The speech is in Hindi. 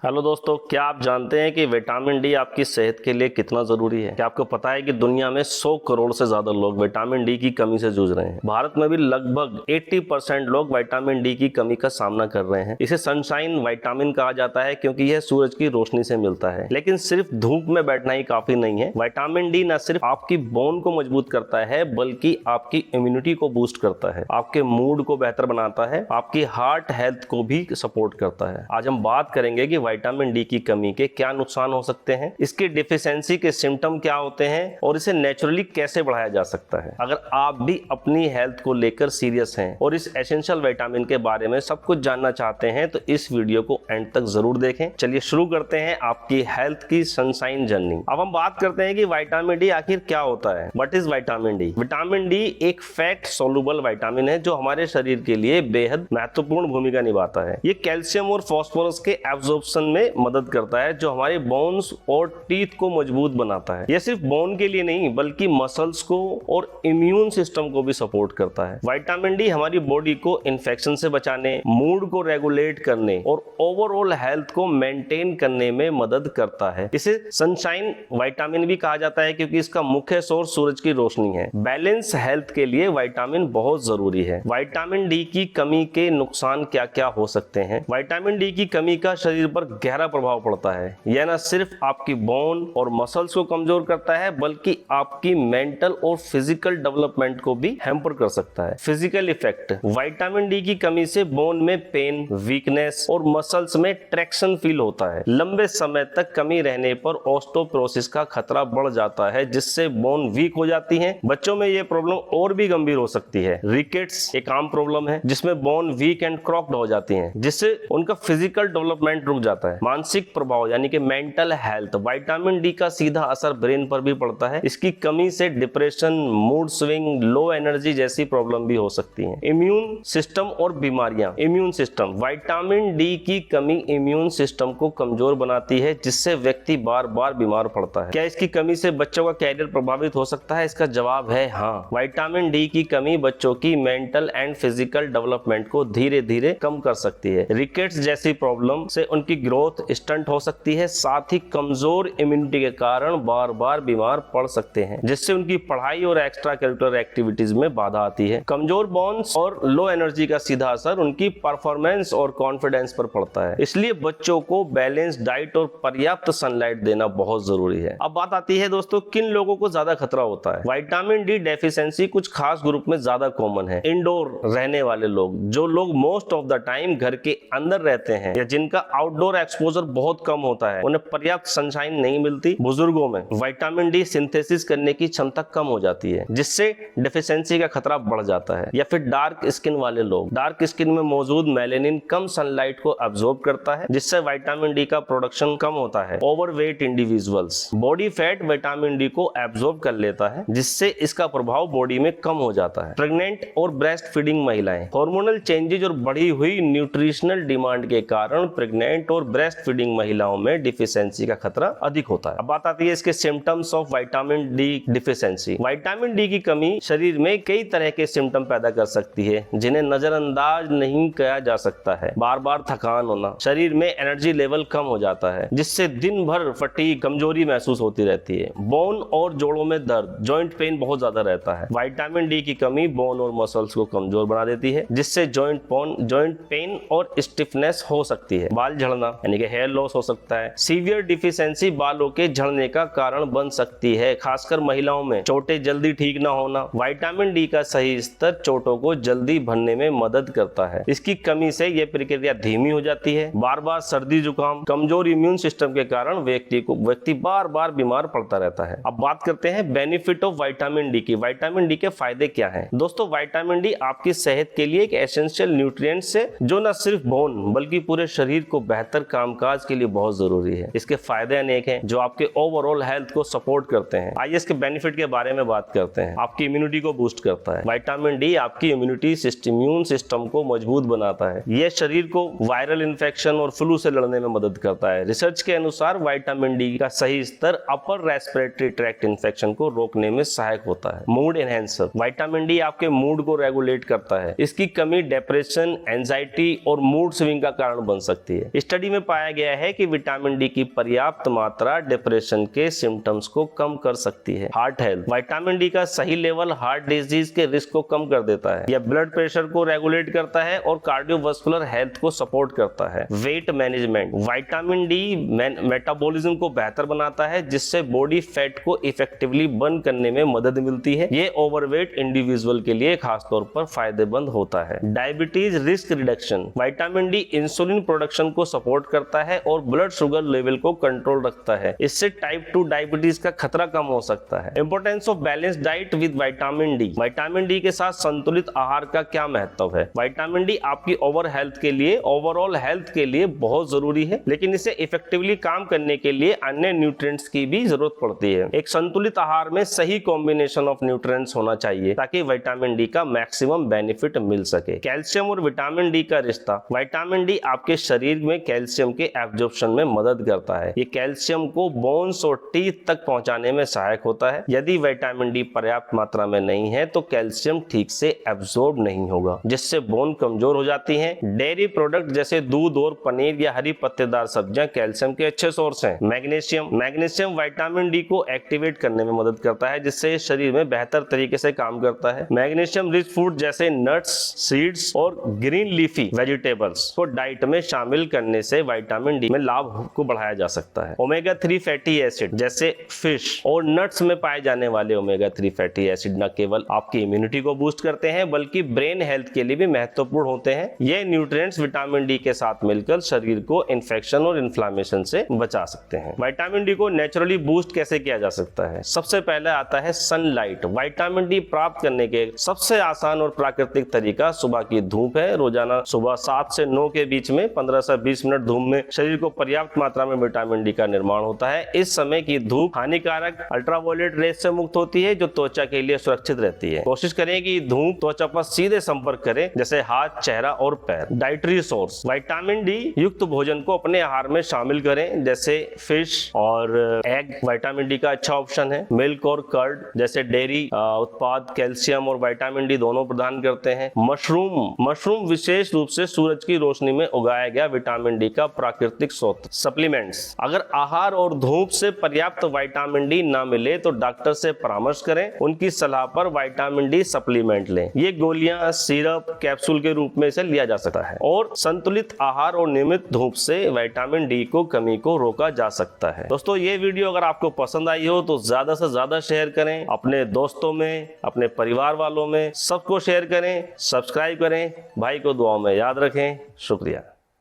हेलो दोस्तों, क्या आप जानते हैं कि विटामिन डी आपकी सेहत के लिए कितना जरूरी है? क्या आपको पता है कि दुनिया में 100 करोड़ से ज्यादा लोग विटामिन डी की कमी से जूझ रहे हैं। भारत में भी लगभग 80% लोग विटामिन डी की कमी का सामना कर रहे हैं। इसे सनशाइन विटामिन कहा जाता है क्योंकि यह सूरज की रोशनी से मिलता है। लेकिन सिर्फ धूप में बैठना ही काफी नहीं है। विटामिन डी न सिर्फ आपकी बोन को मजबूत करता है बल्कि आपकी इम्यूनिटी को बूस्ट करता है, आपके मूड को बेहतर बनाता है, आपकी हार्ट हेल्थ को भी सपोर्ट करता है। आज हम बात करेंगे कि विटामिन डी की कमी के क्या नुकसान हो सकते हैं, इसकी डिफिशियंसी के सिम्टम क्या होते हैं और इसे नेचुरली कैसे बढ़ाया जा सकता है। अगर आप भी अपनी हेल्थ को लेकर सीरियस हैं और इस एसेंशियल विटामिन के बारे में सब कुछ जानना चाहते हैं तो इस वीडियो को एंड तक जरूर देखें। चलिए शुरू करते हैं आपकी हेल्थ की सनशाइन जर्नी। अब हम बात करते हैं कि विटामिन डी आखिर क्या होता है। What is vitamin D? Vitamin D एक फैट सोलुबल विटामिन है जो हमारे शरीर के लिए बेहद महत्वपूर्ण भूमिका निभाता है। ये कैल्शियम और फास्फोरस के एब्जॉर्प्शन में मदद करता है जो हमारे बोन्स और टीथ को मजबूत बनाता है। यह सिर्फ बोन के लिए नहीं बल्कि मसल्स को और इम्यून सिस्टम को भी सपोर्ट करता है। विटामिन डी हमारी बॉडी को इन्फेक्शन से बचाने, मूड को रेगुलेट करने और ओवरऑल हेल्थ को मेंटेन करने में मदद करता है। इसे सनशाइन विटामिन भी कहा जाता है क्योंकि इसका मुख्य सोर्स सूरज की रोशनी है। बैलेंस हेल्थ के लिए विटामिन बहुत जरूरी है। विटामिन डी की कमी के नुकसान क्या क्या हो सकते हैं? विटामिन डी की कमी का शरीर पर गहरा प्रभाव पड़ता है। यह न सिर्फ आपकी बोन और मसल्स को कमजोर करता है बल्कि आपकी मेंटल और फिजिकल डेवलपमेंट को भी हैम्पर कर सकता है। फिजिकल इफेक्ट: विटामिन डी की कमी से बोन में पेन, वीकनेस और मसल्स में ट्रैक्शन फील होता है। लंबे समय तक कमी रहने पर ऑस्टियोपोरोसिस का खतरा बढ़ जाता है जिससे बोन वीक हो जाती है। बच्चों में यह प्रॉब्लम और भी गंभीर हो सकती है। रिकेट्स एक आम प्रॉब्लम है जिसमें बोन वीक एंड क्रॉक्ड हो जाती हैं जिससे उनका फिजिकल डेवलपमेंट रुक जाता है। मानसिक प्रभाव यानी कि मेंटल हेल्थ: विटामिन डी का सीधा असर ब्रेन पर भी पड़ता है। इसकी कमी से depression, mood swing, low energy जैसी प्रॉब्लम भी हो सकती हैं। इम्यून सिस्टम और बीमारियां: इम्यून सिस्टम: विटामिन डी की कमी इम्यून सिस्टम को कमजोर बनाती है जिससे व्यक्ति बार बार बीमार पड़ता है। क्या इसकी कमी से बच्चों का कैरियर प्रभावित हो सकता है? इसका जवाब है हाँ। विटामिन डी की कमी बच्चों की मेंटल एंड फिजिकल डेवलपमेंट को धीरे धीरे कम कर सकती है। रिकेट्स जैसी प्रॉब्लम से उनकी ग्रोथ स्टंट हो सकती है। साथ ही कमजोर इम्यूनिटी के कारण बार बार बीमार पड़ सकते हैं जिससे उनकी पढ़ाई और एक्स्ट्रा करिकुलर एक्टिविटीज में बाधा आती है। कमजोर बोन्स और लो एनर्जी का सीधा असर उनकी परफॉर्मेंस और कॉन्फिडेंस पर पड़ता है। इसलिए बच्चों को बैलेंस डाइट और पर्याप्त सनलाइट देना बहुत जरूरी है। अब बात आती है दोस्तों, किन लोगों को ज्यादा खतरा होता है? विटामिन डी डेफिशिएंसी कुछ खास ग्रुप में ज्यादा कॉमन है। इंडोर रहने वाले लोग, जो लोग मोस्ट ऑफ द टाइम घर के अंदर रहते हैं या जिनका आउटडोर एक्सपोजर बहुत कम होता है, उन्हें पर्याप्त सनशाइन नहीं मिलती। बुजुर्गों में विटामिन डी सिंथेसिस करने की क्षमता कम हो जाती है जिससे डेफिशिएंसी का खतरा बढ़ जाता है। या फिर डार्क स्किन वाले लोग, डार्क स्किन में मौजूद मेलेनिन कम सनलाइट को अब्सॉर्ब करता है जिससे विटामिन डी का प्रोडक्शन कम होता है। Overweight individuals, body fat vitamin D को एब्सॉर्ब कर लेता है जिससे इसका प्रभाव बॉडी में कम हो जाता है। प्रेग्नेंट और ब्रेस्ट फीडिंग महिलाएं, हार्मोनल चेंजेज और बढ़ी हुई न्यूट्रिशनल डिमांड के कारण प्रेग्नेंट और ब्रेस्ट फीडिंग महिलाओं में डिफिशियंसी का खतरा अधिक होता है। अब बात आती है इसके symptoms of vitamin D deficiency. Vitamin D की कमी शरीर में कई तरह के सिम्टम पैदा कर सकती है जिन्हें नजरअंदाज नहीं किया जा सकता है। बार बार थकान होना, शरीर में एनर्जी लेवल कम हो जाता है जिससे दिन भर फटीग, कमजोरी महसूस होती रहती है। बोन और जोड़ों में दर्द, जॉइंट पेन बहुत ज्यादा रहता है। विटामिन डी की कमी बोन और मसल्स को कमजोर बना देती है जिससे जॉइंट पेन और स्टिफनेस हो सकती है। बाल झड़ना यानी कि हेयर लॉस हो सकता है। सीवियर डिफिशियंसी बालों के झड़ने का कारण बन सकती है, खासकर महिलाओं में। चोटें जल्दी ठीक ना होना: विटामिन डी का सही स्तर चोटों को जल्दी भरने में मदद करता है। इसकी कमी से यह प्रक्रिया धीमी हो जाती है। बार बार सर्दी जुकाम, कमजोर इम्यून सिस्टम के कारण व्यक्ति बार बार बीमार पड़ता रहता है। अब बात करते हैं बेनिफिट ऑफ विटामिन डी की। विटामिन डी के फायदे क्या हैं? दोस्तों, विटामिन डी आपकी सेहत के लिए एक एसेंशियल न्यूट्रिएंट्स है जो न सिर्फ बोन बल्कि पूरे शरीर को बेहतर कामकाज के लिए बहुत जरूरी है। इसके फायदे अनेक हैं जो आपके ओवरऑल हेल्थ को सपोर्ट करते हैं। आइए इसके बेनिफिट के बारे में बात करते हैं। आपकी इम्यूनिटी को बूस्ट करता है। विटामिन डी आपकी इम्यून सिस्टम को मजबूत बनाता है। यह शरीर को वायरल इन्फेक्शन और फ्लू से लड़ने में मदद करता है। रिसर्च के अनुसार विटामिन डी का सही स्तर अपर रेस्पिरेटरी ट्रैक्ट इन्फेक्शन को रोकने में सहायक होता है। मूड एनहेंसर: विटामिन डी आपके मूड को रेगुलेट करता है। इसकी कमी डिप्रेशन, एंजाइटी और मूड स्विंग का कारण बन सकती है। स्टडी में पाया गया है कि विटामिन डी की पर्याप्त मात्रा डिप्रेशन के सिम्टम्स को कम कर सकती है। हार्ट हेल्थ, विटामिन डी का सही लेवल हार्ट डिजीज के रिस्क को कम कर देता है। यह ब्लड प्रेशर को रेगुलेट करता है और कार्डियोवास्कुलर हेल्थ को सपोर्ट करता है। Weight management, vitamin D metabolism को बेहतर बनाता है, जिससे बॉडी फैट को इफेक्टिवली बर्न करने में मदद मिलती है। ये ओवरवेट इंडिविजुअल के लिए खासतौर पर फायदेमंद होता है। Diabetes risk reduction, vitamin D insulin production को सपोर्ट करता है और ब्लड शुगर लेवल को कंट्रोल रखता है। इससे टाइप 2 डायबिटीज का खतरा कम हो सकता है। Importance of balance diet with vitamin D, vitamin D के साथ संतुलित आहार का क्या महत्व है? विटामिन डी आपकी ओवरऑल हेल्थ के लिए बहुत जरूरी है, लेकिन इसे इफेक्टिवली काम करने के लिए अन्य न्यूट्रिएंट्स की भी जरूरत पड़ती है। एक संतुलित आहार में सही कॉम्बिनेशन ऑफ न्यूट्रिएंट्स होना चाहिए ताकि विटामिन डी का मैक्सिमम बेनिफिट मिल सके। कैल्शियम और विटामिन डी का रिश्ता, विटामिन डी आपके शरीर में कैल्शियम के एब्जॉर्प्शन में मदद करता है। ये कैल्शियम को बोन्स और टीथ तक पहुंचाने में सहायक होता है। यदि विटामिन डी पर्याप्त मात्रा में नहीं है तो कैल्शियम ठीक से एब्जॉर्ब नहीं होगा, जिससे बोन कमजोर हो जाती हैं। डेयरी प्रोडक्ट जैसे दूध और पनीर या हरी पत्तेदार सब्जियां कैल्शियम के अच्छे सोर्स हैं। मैग्नीशियम विटामिन डी को एक्टिवेट करने में मदद करता है, जिससे शरीर में बेहतर तरीके से काम करता है। मैग्नीशियम रिच फूड जैसे नट्स, सीड्स और ग्रीन लीफी वेजिटेबल्स को डाइट में शामिल करने से विटामिन डी में लाभ को बढ़ाया जा सकता है। ओमेगा 3 फैटी एसिड जैसे फिश और नट्स में पाए जाने वाले ओमेगा 3 फैटी एसिड न केवल आपकी इम्यूनिटी को बूस्ट करते हैं बल्कि ब्रेन हेल्थ के लिए भी महत्वपूर्ण होते हैं। ये न्यूट्रिएंट्स विटामिन डी के साथ मिलकर शरीर को इन्फेक्शन और इन्फ्लेमेशन से बचा सकते हैं। विटामिन डी को नेचुरली बूस्ट कैसे किया जा सकता है? सबसे पहले आता है सनलाइट। विटामिन डी प्राप्त करने के सबसे आसान और प्राकृतिक तरीका सुबह की धूप है। रोजाना सुबह 7 से 9 के बीच में 15 से 20 मिनट धूप में शरीर को पर्याप्त मात्रा में विटामिन डी का निर्माण होता है। इस समय की धूप हानिकारक अल्ट्रावायलेट रेस से मुक्त होती है, जो त्वचा के लिए सुरक्षित रहती है। कोशिश करें कि धूप त्वचा पर सीधे संपर्क करे, जैसे हाथ, चेहरा और पैर। डाइटरी सोर्स, विटामिन डी युक्त भोजन को अपने आहार में शामिल करें, जैसे फिश और एग विटामिन डी का अच्छा ऑप्शन है। मिल्क और कर्ड जैसे डेयरी उत्पाद कैल्शियम और विटामिन डी दोनों प्रदान करते हैं। मशरूम विशेष रूप से सूरज की रोशनी में उगाया गया विटामिन डी का प्राकृतिक स्रोत। सप्लीमेंट्स, अगर आहार और धूप से पर्याप्त विटामिन डी ना मिले तो डॉक्टर से परामर्श करें। उनकी सलाह पर विटामिन डी सप्लीमेंट लें। ये गोलियां, सिरप, कैप्सूल के रूप में इसे लिया जा सकता है और संतुलित आहार और नियमित धूप से विटामिन डी को कमी को रोका जा सकता है। दोस्तों, ये वीडियो अगर आपको पसंद आई हो तो ज्यादा से ज्यादा शेयर करें, अपने दोस्तों में, अपने परिवार वालों में सबको शेयर करें, सब्सक्राइब करें। भाई को दुआओं में याद रखें। शुक्रिया।